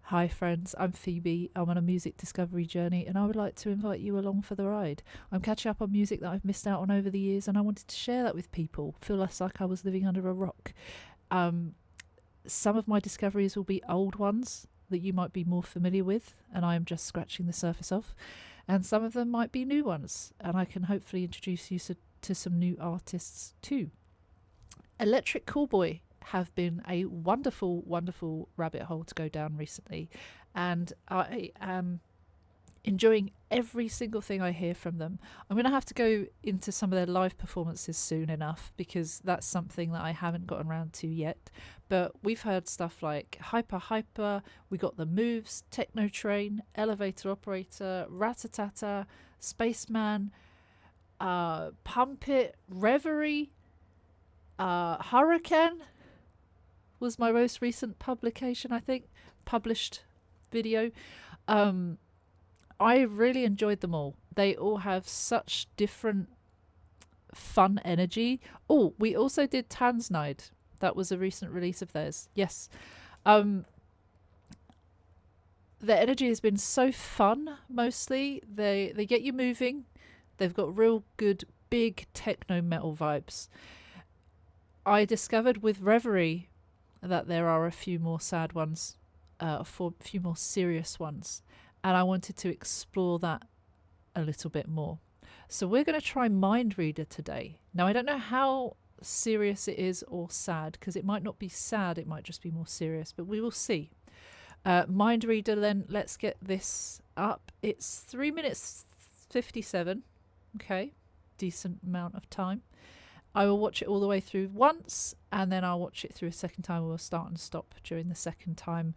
Hi friends, I'm Phoebe. I'm on a music discovery journey and I would like to invite you along for the ride. I'm catching up on music that I've missed out on over the years and I wanted to share that with people. Feel less like I was living under a rock. Some of my discoveries will be old ones that you might be more familiar with and I am just scratching the surface of. And some of them might be new ones and I can hopefully introduce you to some new artists too. Callboy have been a wonderful, wonderful rabbit hole to go down recently, and I am enjoying every single thing I hear from them. I'm going to have to go into some of their live performances soon enough because that's something that I haven't gotten around to yet. But we've heard stuff like Hyper Hyper, we got The Moves, Techno Train, Elevator Operator, Ratatata, Spaceman, Pump It, Reverie, Hurricane was my most recent publication, I think, published video. I really enjoyed them all. They all have such different fun energy. Oh, we also did Tansnide. That was a recent release of theirs. Yes. Their energy has been so fun, mostly. They get you moving. They've got real good, big techno metal vibes. I discovered with Reverie that there are a few more sad ones, a few more serious ones, and I wanted to explore that a little bit more. So we're going to try Mindreader today. Now, I don't know how serious it is or sad, because it might not be sad, it might just be more serious, but we will see. Mindreader, then, let's get this up. It's 3 minutes 57. Okay, decent amount of time. I will watch it all the way through once, and then I'll watch it through a second time. We'll start and stop during the second time.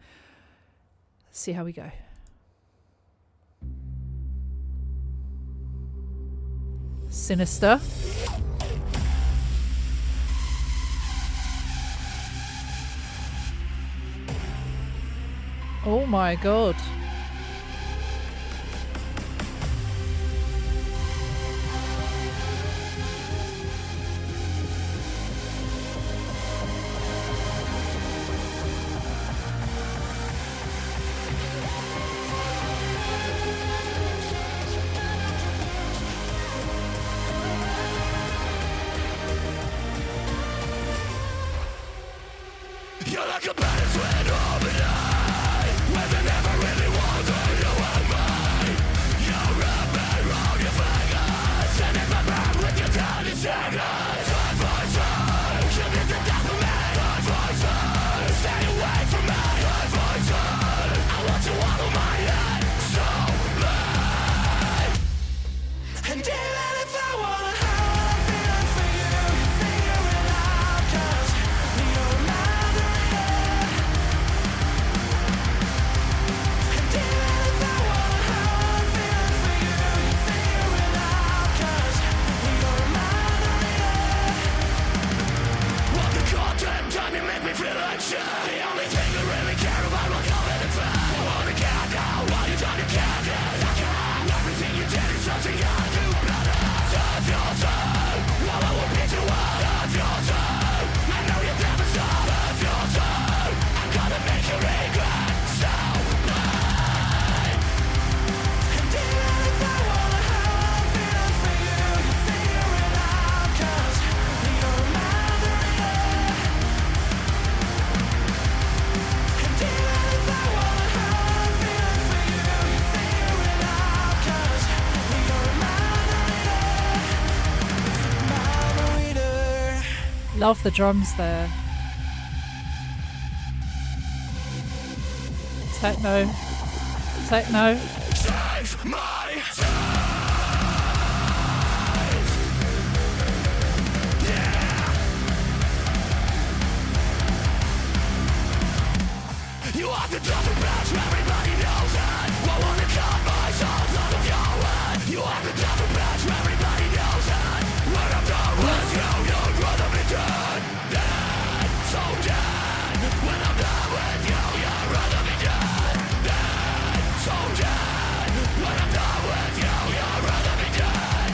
See how we go. Sinister. Oh my god. Love the drums there. Techno. Techno. Save my yeah. You are the double patch, everybody knows it. I wanna cut my songs out of your head. You are the double patch, everybody knows it. When I'm done with you, you'd rather be dead. Dead, so dead. When I'm done with you, you'd rather be dead. Dead, so dead. When I'm done with you, you'd rather be dead.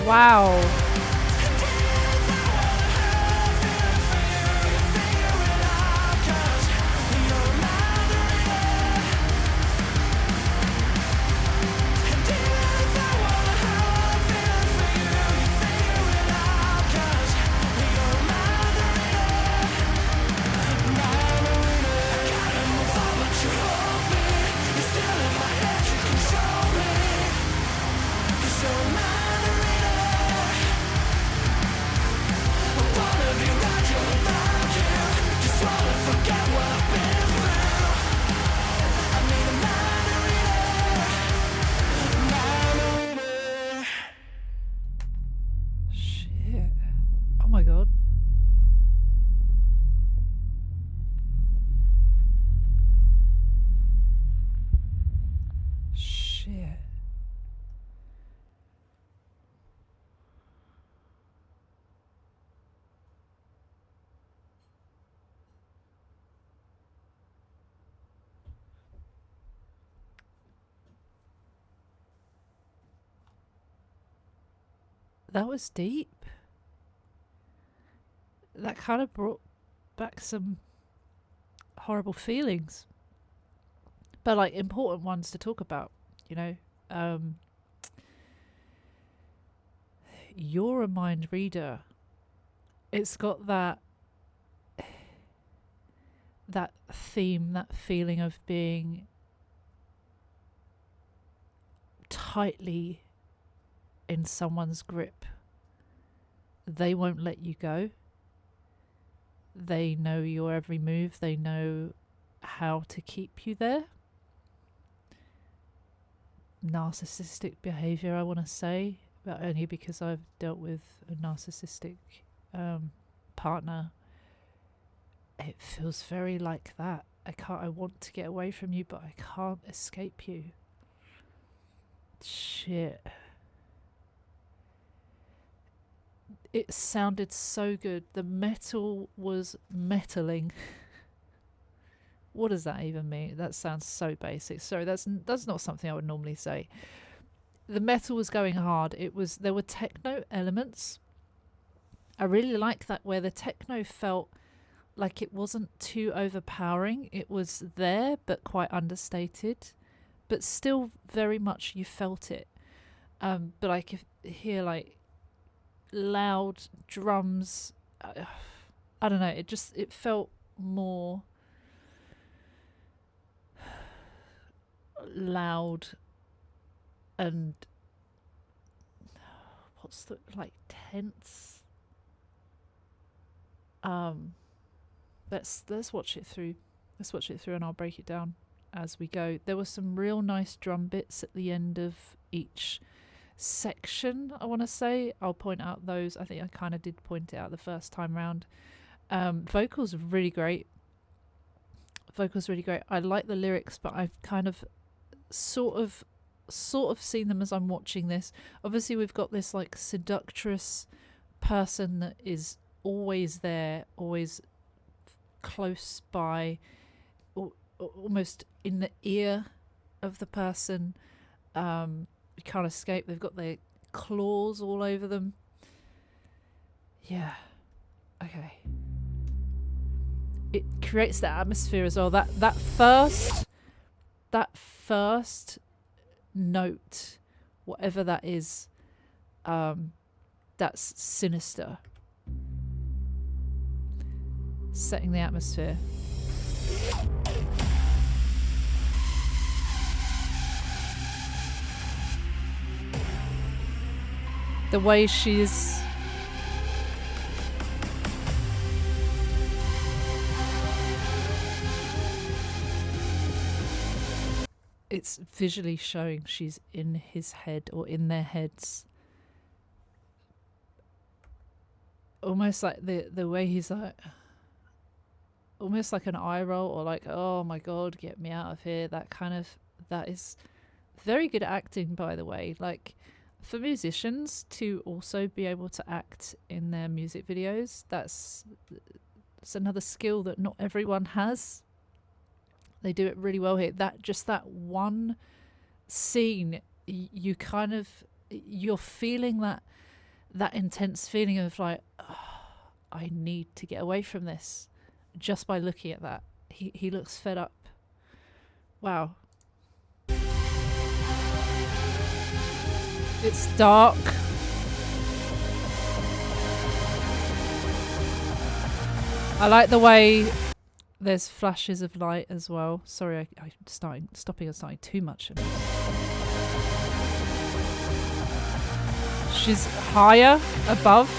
Wow. Shit. Oh my god. Shit. That was deep. That kind of brought back some horrible feelings, but like important ones to talk about, you know. You're a mind reader. It's got that theme, that feeling of being tightly in someone's grip. They won't let you go. They know your every move. They know how to keep you there. Narcissistic behavior, I want to say, but only because I've dealt with a narcissistic partner. It feels very like that. I want to get away from you, but I can't escape you. Shit. It sounded so good. The metal was metaling. What does that even mean? That sounds so basic. Sorry, that's not something I would normally say. The metal was going hard. There were techno elements. I really like that, where the techno felt like it wasn't too overpowering. It was there, but quite understated, but still very much you felt it. But I could hear like loud drums. I don't know. It felt more loud and what's the like tense. Let's watch it through. Let's watch it through, and I'll break it down as we go. There were some real nice drum bits at the end of each section, I want to say. I'll point out those. I think I kind of did point it out the first time round. Vocals are really great. I like the lyrics, but I've kind of sort of seen them as I'm watching this. Obviously we've got this like seductress person that is always there, always close by, almost in the ear of the person. You can't escape. They've got their claws all over them. Yeah. Okay. It creates that atmosphere as well. That first note, whatever that is, that's sinister. Setting the atmosphere. The way she's it's visually showing she's in his head or in their heads. Almost like the way he's like, almost like an eye roll, or like, oh my god, get me out of here. That is very good acting, by the way. Like, for musicians to also be able to act in their music videos, that's another skill that not everyone has. They do it really well here. That one scene, you're feeling that that intense feeling of like, oh, I need to get away from this. Just by looking at that, he looks fed up. Wow. It's dark. I like the way there's flashes of light as well. Sorry, I'm stopping and starting too much. She's higher, above.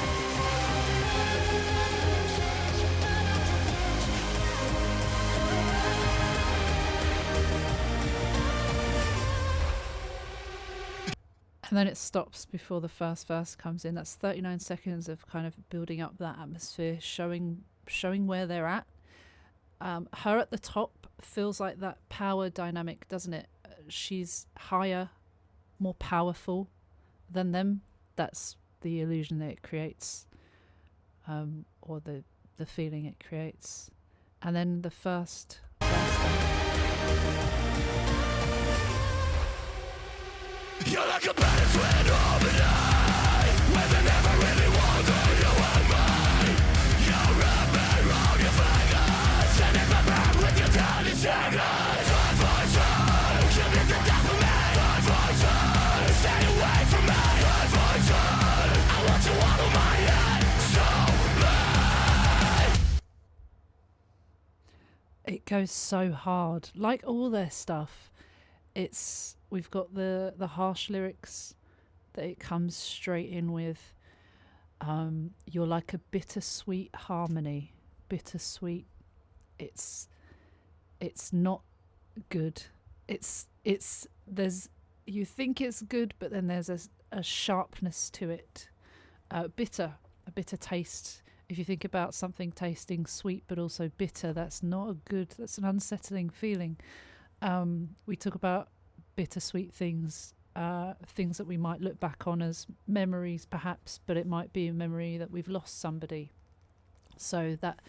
And then it stops before the first verse comes in. That's 39 seconds of kind of building up that atmosphere, showing where they're at. Her at the top feels like that power dynamic, doesn't it? She's higher, more powerful than them. That's the illusion that it creates, or the feeling it creates. And then the first verse. You're like a battlefield of the night, where there never really was all you and mine. You're wrapping around your fingers, sending my back with your tiny fingers. Fight for you, give me the death of me. Fight for you, stay away from me. Fight for you, I want you out of my head so bad. It goes so hard, like all their stuff. We've got the harsh lyrics that it comes straight in with. You're like a bittersweet harmony. Bittersweet. It's not good. There's, you think it's good, but then there's a sharpness to it. Bitter, a bitter taste. If you think about something tasting sweet but also bitter, that's not a good, that's an unsettling feeling. We talk about bittersweet things, things that we might look back on as memories perhaps, but it might be a memory that we've lost somebody. So that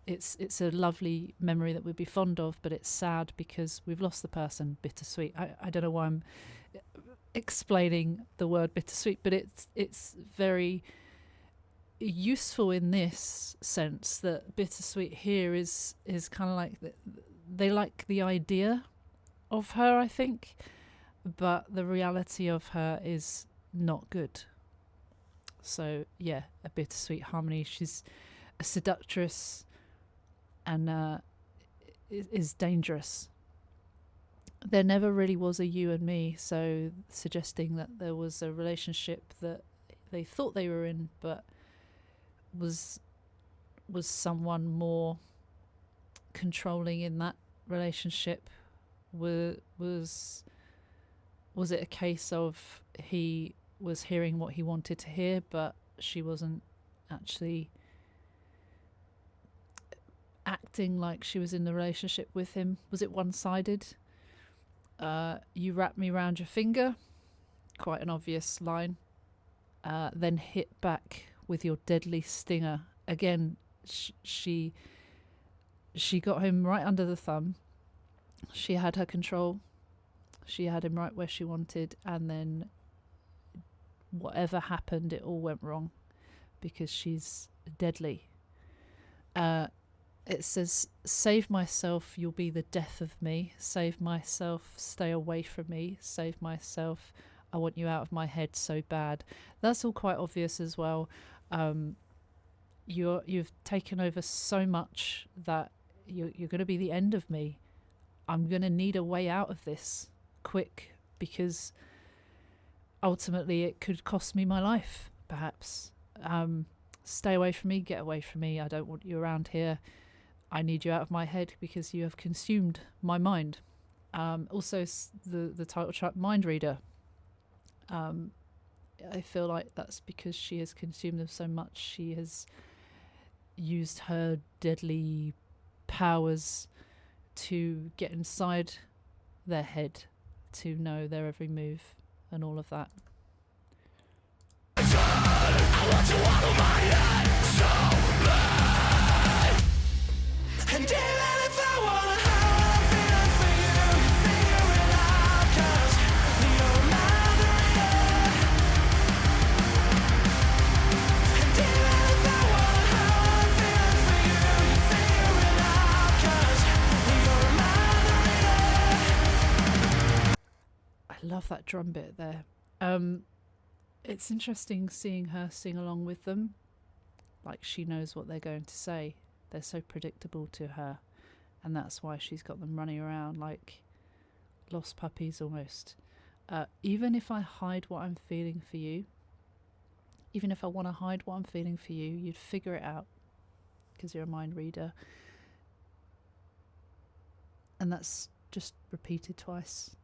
it's a lovely memory that we'd be fond of, but it's sad because we've lost the person. Bittersweet. I don't know why I'm explaining the word bittersweet, but it's very useful in this sense that bittersweet here is kind of like they like the idea of her, I think, but the reality of her is not good. So yeah, a bittersweet harmony. She's a seductress and is dangerous. There never really was a you and me, so suggesting that there was a relationship that they thought they were in, but was someone more controlling in that relationship. Was it a case of he was hearing what he wanted to hear, but she wasn't actually acting like she was in the relationship with him? Was it one-sided? You wrap me round your finger, quite an obvious line. Then hit back with your deadly stinger. Again, she got him right under the thumb. She had her control. She had him right where she wanted, and then whatever happened, it all went wrong because she's deadly. It says, save myself, you'll be the death of me. Save myself, stay away from me. Save myself, I want you out of my head so bad. That's all quite obvious as well. You've taken over so much that you're going to be the end of me. I'm going to need a way out of this quick, because ultimately it could cost me my life, perhaps. Stay away from me, get away from me. I don't want you around here. I need you out of my head because you have consumed my mind. Also, the title track, Mindreader. I feel like that's because she has consumed them so much. She has used her deadly powers to get inside their head, to know their every move and all of that. I want you out of my head so bad. And even if I wanna have feeling for you, figure it out, 'cause you're my reader. drum bit there. It's interesting seeing her sing along with them. Like, she knows what they're going to say. They're so predictable to her, and that's why she's got them running around like lost puppies almost. Even if I hide what I'm feeling for you, even if I want to hide what I'm feeling for you, you'd figure it out because you're a mind reader. And that's just repeated twice.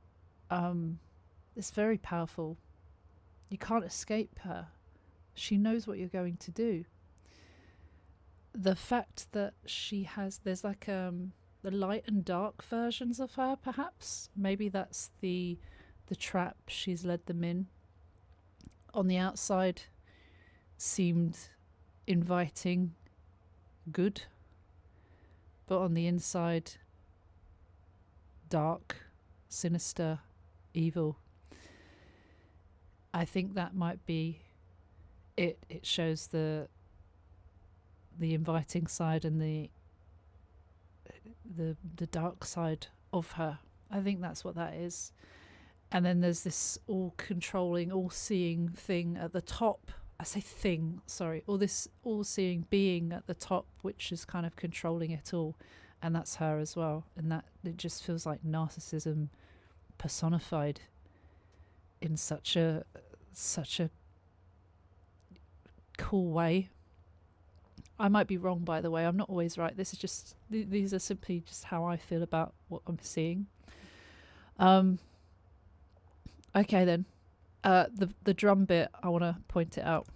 It's very powerful. You can't escape her. She knows what you're going to do. The fact that she has, there's like the light and dark versions of her, perhaps. Maybe that's the trap she's led them in. On the outside, seemed inviting, good, but on the inside, dark, sinister, evil. I think that might be it. It shows the inviting side and the dark side of her. I think that's what that is. And then there's this all-controlling, all-seeing thing at the top. I say thing, sorry. Or this all-seeing being at the top, which is kind of controlling it all. And that's her as well. And that it just feels like narcissism personified in such a cool way. I might be wrong, by the way. I'm not always right. This is just, these are simply just how I feel about what I'm seeing. Okay then. The drum bit, I want to point it out.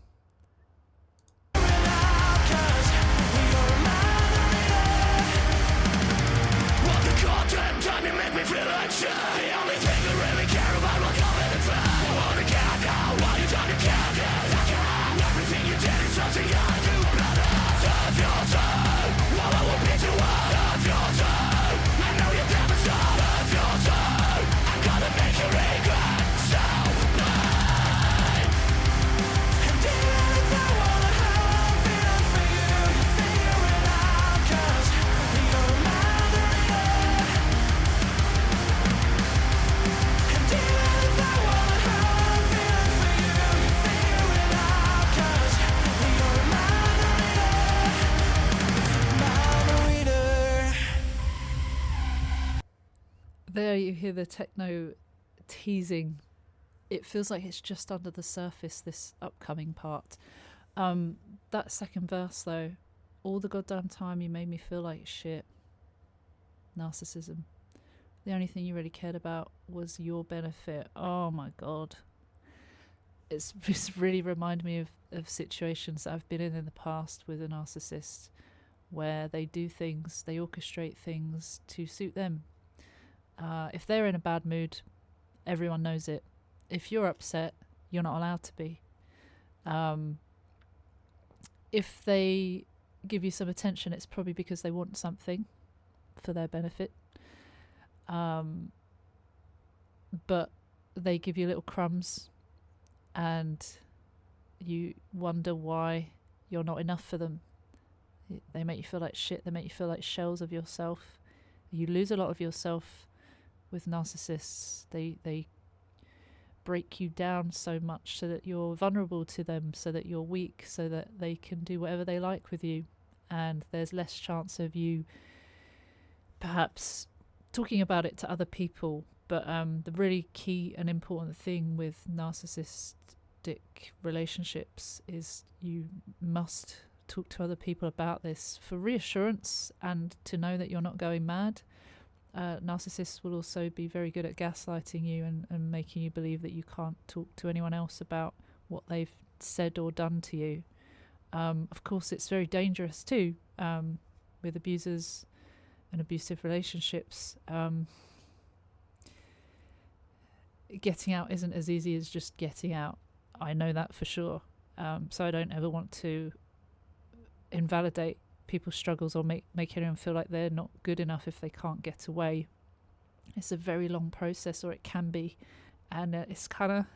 There you hear the techno teasing. It feels like it's just under the surface, this upcoming part. That second verse though, all the goddamn time you made me feel like shit. Narcissism. The only thing you really cared about was your benefit. Oh my god. It's really reminded me of situations that I've been in the past with a narcissist, where they do things, they orchestrate things to suit them. If they're in a bad mood, everyone knows it. If you're upset, you're not allowed to be. If they give you some attention, it's probably because they want something for their benefit. But they give you little crumbs and you wonder why you're not enough for them. They make you feel like shit. They make you feel like shells of yourself. You lose a lot of yourself with narcissists. They break you down so much so that you're vulnerable to them, so that you're weak, so that they can do whatever they like with you, and there's less chance of you perhaps talking about it to other people. But the really key and important thing with narcissistic relationships is you must talk to other people about this for reassurance and to know that you're not going mad. Narcissists will also be very good at gaslighting you and making you believe that you can't talk to anyone else about what they've said or done to you. Of course, it's very dangerous too, with abusers and abusive relationships. Getting out isn't as easy as just getting out. I know that for sure. So I don't ever want to invalidate people's struggles or make anyone feel like they're not good enough if they can't get away. It's a very long process, or it can be, and it's kind of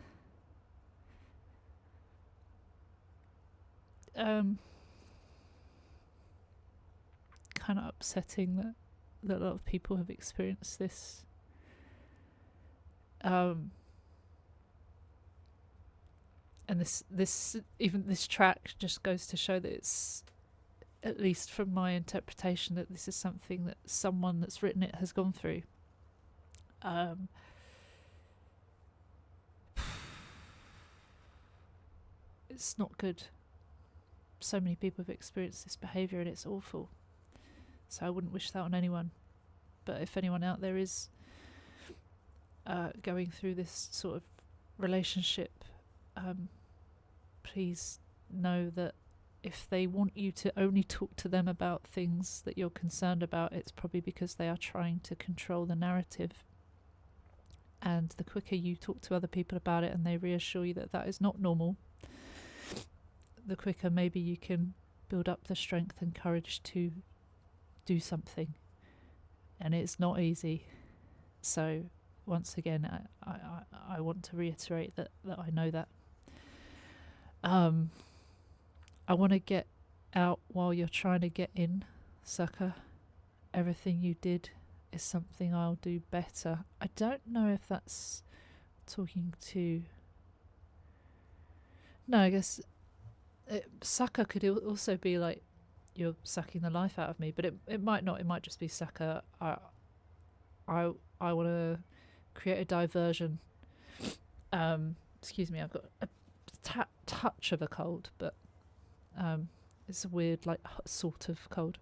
upsetting that a lot of people have experienced this. And this track just goes to show that it's, at least from my interpretation, that this is something that someone that's written it has gone through. It's not good. So many people have experienced this behaviour and it's awful. So I wouldn't wish that on anyone. But if anyone out there is going through this sort of relationship, please know that if they want you to only talk to them about things that you're concerned about, it's probably because they are trying to control the narrative. And the quicker you talk to other people about it and they reassure you that that is not normal, the quicker maybe you can build up the strength and courage to do something. And it's not easy. So once again, I want to reiterate that I know that. I want to get out while you're trying to get in, sucker. Everything you did is something I'll do better. I don't know if that's talking to... No, I guess sucker could also be like, you're sucking the life out of me, but it might not. It might just be sucker. I want to create a diversion. Excuse me, I've got a touch of a cold, but it's a weird, like, sort of cold.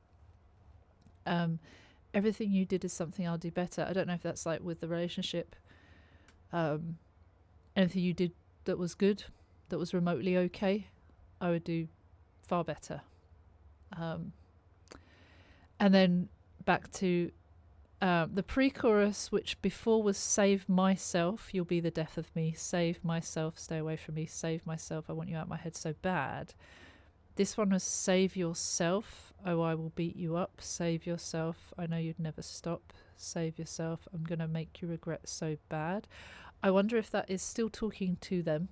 Everything you did is something I'll do better. I don't know if that's like with the relationship. Anything you did that was good, that was remotely okay, I would do far better. And then back to the pre-chorus, which before was save myself, you'll be the death of me, save myself, stay away from me, save myself, I want you out of my head so bad. This one was save yourself, oh I will beat you up, save yourself, I know you'd never stop, save yourself, I'm gonna make you regret so bad. I wonder if that is still talking to them,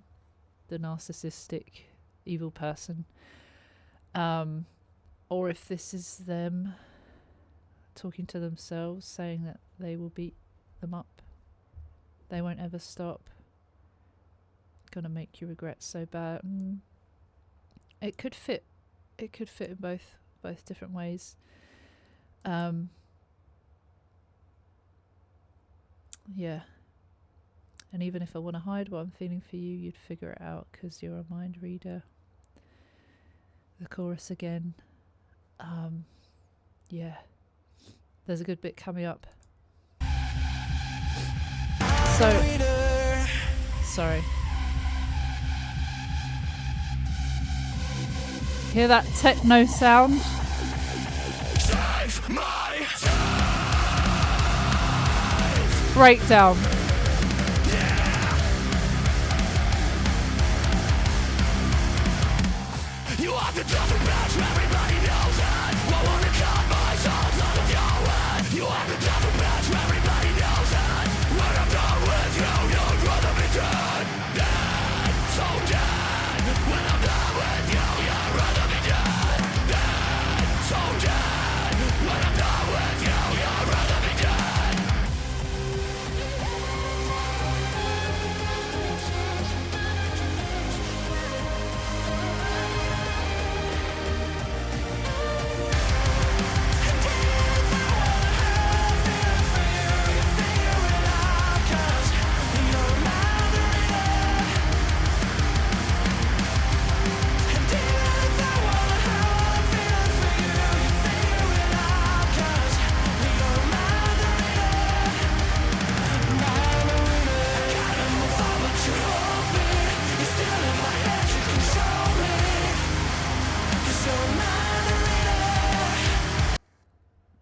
the narcissistic evil person, or if this is them talking to themselves, saying that they will beat them up, they won't ever stop, gonna make you regret so bad. It could fit in both different ways. Yeah, and even if I want to hide what I'm feeling for you, you'd figure it out because you're a mind reader. The chorus again. Yeah, there's a good bit coming up. So, sorry. Hear that techno sound? Breakdown. You are the double match, everybody knows it. I wanna cut myself out of your head. You are the double match, everybody knows it. When I'm done with you, you'd rather be dead. Dead, so dead. When I'm done with you, you'd rather be dead. Dead, so dead. When I'm done with you, you'd rather be dead.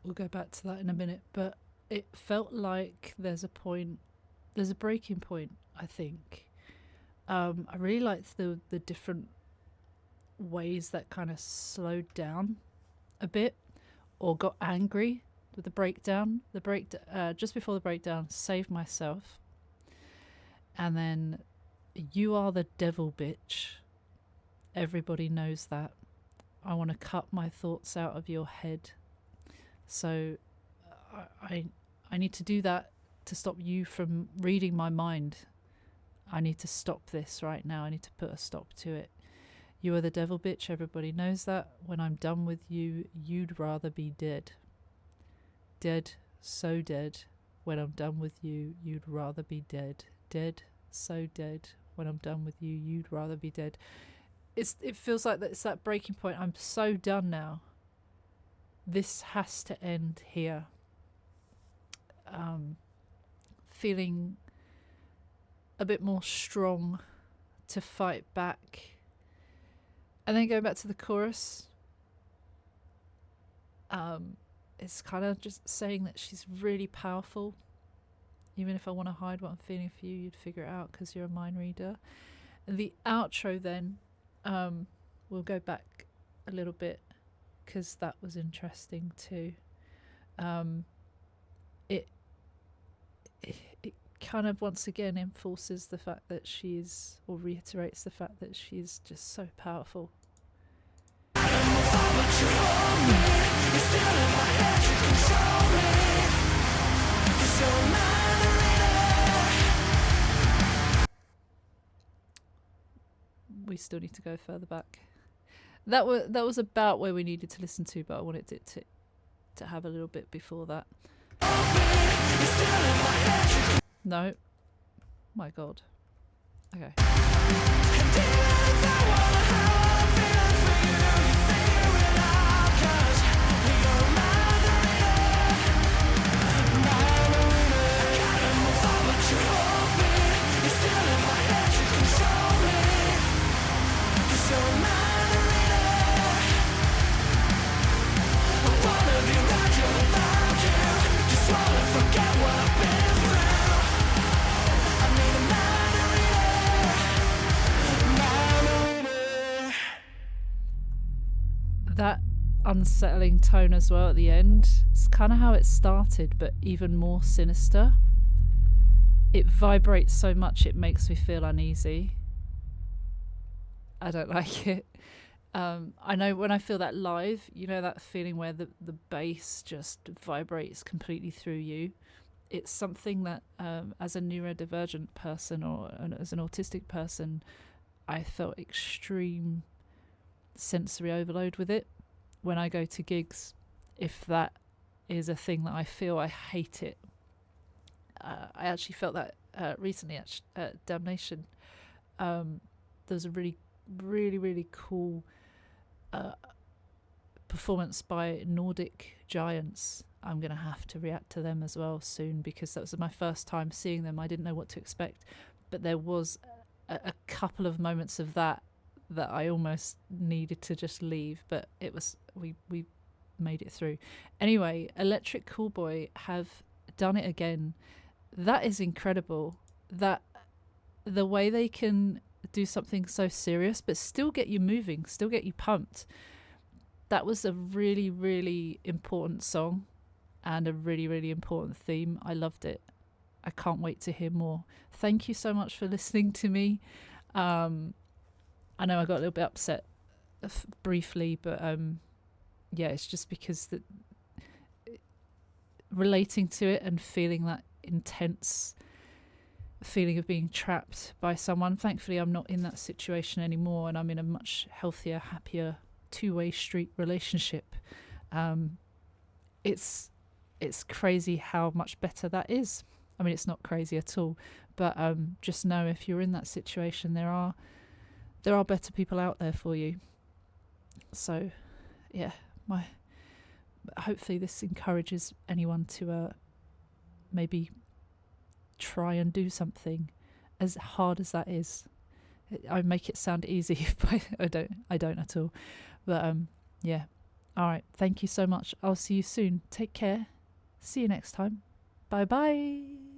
We'll go back to that in a minute, but it felt like there's a breaking point, I think. I really liked the different ways that kind of slowed down a bit or got angry with the breakdown. Just before the breakdown, save myself. And then, you are the devil, bitch. Everybody knows that. I want to cut my thoughts out of your head. So I need to do that to stop you from reading my mind. I need to stop this right now. I need to put a stop to it. You are the devil, bitch. Everybody knows that. When I'm done with you, you'd rather be dead. Dead, so dead. When I'm done with you, you'd rather be dead. Dead, so dead. When I'm done with you, you'd rather be dead. It feels like it's that breaking point. I'm so done now. This has to end here. Feeling a bit more strong to fight back. And then going back to the chorus, it's kind of just saying that she's really powerful. Even if I want to hide what I'm feeling for you, you'd figure it out because you're a mind reader. And the outro then, we'll go back a little bit because that was interesting too. It kind of once again enforces the fact that she's, or reiterates the fact that she's just so powerful. We still need to go further back. That was about where we needed to listen to, but I wanted it to have a little bit before that. No. My God. Okay. That unsettling tone as well at the end. It's kind of how it started, but even more sinister. It vibrates so much it makes me feel uneasy. I don't like it. I know when I feel that live, you know that feeling where the bass just vibrates completely through you. It's something that as a neurodivergent person or as an autistic person, I felt extreme sensory overload with it. When I go to gigs, if that is a thing that I feel, I hate it. I actually felt that recently at Damnation. There's a really cool performance by Nordic Giants. I'm going to have to react to them as well soon because that was my first time seeing them. I didn't know what to expect, but there was a couple of moments of that I almost needed to just leave, but it was we made it through. Anyway, Electric Callboy have done it again. That is incredible. That the way they can do something so serious but still get you moving, still get you pumped. That was a really important song and a really important theme. I loved it. I can't wait to hear more. Thank you so much for listening to me. I know I got a little bit upset briefly, but yeah, it's just because relating to it and feeling that intense feeling of being trapped by someone. Thankfully, I'm not in that situation anymore, and I'm in a much healthier, happier, two-way street relationship. It's crazy how much better that is. I mean, it's not crazy at all, but just know if you're in that situation, there are better people out there for you. So, yeah, hopefully this encourages anyone to maybe try and do something, as hard as that is. I make it sound easy, but I don't at all. But yeah. All right. Thank you so much. I'll see you soon. Take care. See you next time. Bye bye.